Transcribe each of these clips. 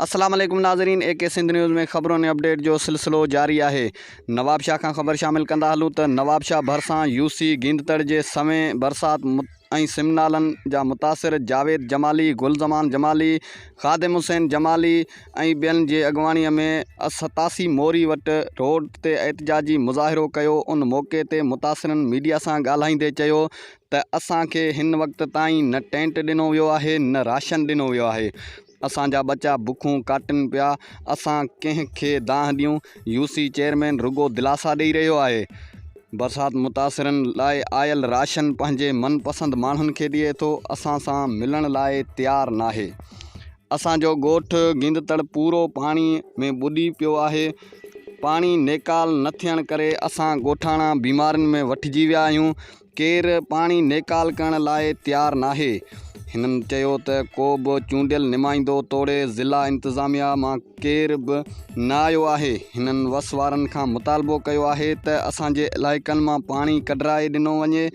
अस्सलाम वालेकुम नाज़रीन, AK सिंध न्यूज़ में ख़बरों ने अपडेट जो सिलसिलो जारी है। नवाबशाह का ख़बर शामिल कंदा हलूं त नवाबशाह भरिसां UC गिंदतड़ जे समय बरसात ऐं सिमनालनि जा मुतासिर जावेद जमाली, गुलज़मान जमाली, ख़ादिम हुसैन जमाली ऐं ॿियनि जे अॻवाणीअ में 87 मोरी वटि रोड ते एहतिजाजी मुज़ाहिरो कयो। उन मौक़े ते मुतासिरनि मीडिया सां ॻाल्हाईंदे चयो त असांखे हिन वक़्त ताईं न टेंट ॾिनो वियो आहे, न राशन ॾिनो वियो आहे। असांजा बच्चा बुखूं काटनि पिया। असां कंहिंखे दांह ॾियूं? UC चेयरमैन रुगो दिलासा ॾेई रहियो आहे। बरसात मुतासिरनि लाइ आयल राशन पंहिंजे मनपसंद माण्हुनि खे ॾिए थो, असां सां मिलण लाइ तयारु नाहे। असांजो ॻोठु गिंदतड़ पूरो पाणी में ॿुॾी पियो आहे। पाणी नेकाल न थियण करे असां ॻोठाणा बीमारियुनि में वठिजी विया आहियूं। केरु पाणी नेकाल करण लाइ तयारु नाहे। हिननि चयो त को बि चूंडियल नुमाइंदो तोड़े ज़िला इंतिज़ामिया मां केर बि न आयो आहे। हिननि वस वारनि खां मुतालबो कयो आहे त असांजे इलाइक़नि मां पाणी कढराए ॾिनो वञे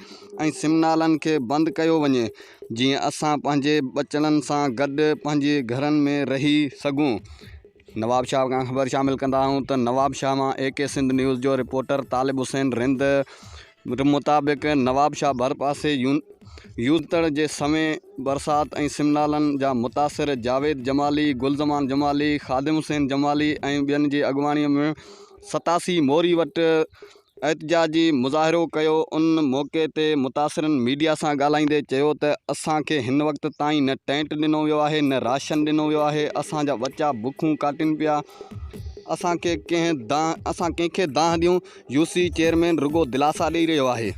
ऐं सिमनालनि खे बंदि कयो वञे, जीअं असां पंहिंजे बचड़नि सां गॾु पंहिंजे घरनि में रही सघूं। नवाबशाह खां ख़बर शामिल कंदा आहियूं त नवाबशाह मां AK सिंध न्यूज़ जो रिपोर्टर तालिब हुसैन रिंद मुताबिक़ नवाबशाह भर पासे गिंदतड़ जे समय बरसात ऐं सिमनालनि जा मुतासिर जावेद जमाली, गुलज़मान जमाली, ख़ादिम हुसैन जमाली ऐं ॿियनि जे अॻवाणीअ में 87 मोरी वटि एहतिजाजी मुज़ाहिरो कयो। उन मौक़े ते मुतासिरनि मीडिया सां ॻाल्हाईंदे चयो त असांखे हिन वक़्त ताईं न टेंट ॾिनो वियो आहे, न राशन ॾिनो वियो आहे। असांजा बच्चा बुखूं काटनि पिया। असां कंहिंखे दांह ॾियूं? UC चेयरमैन रुगो दिलासा ॾेई रहियो आहे।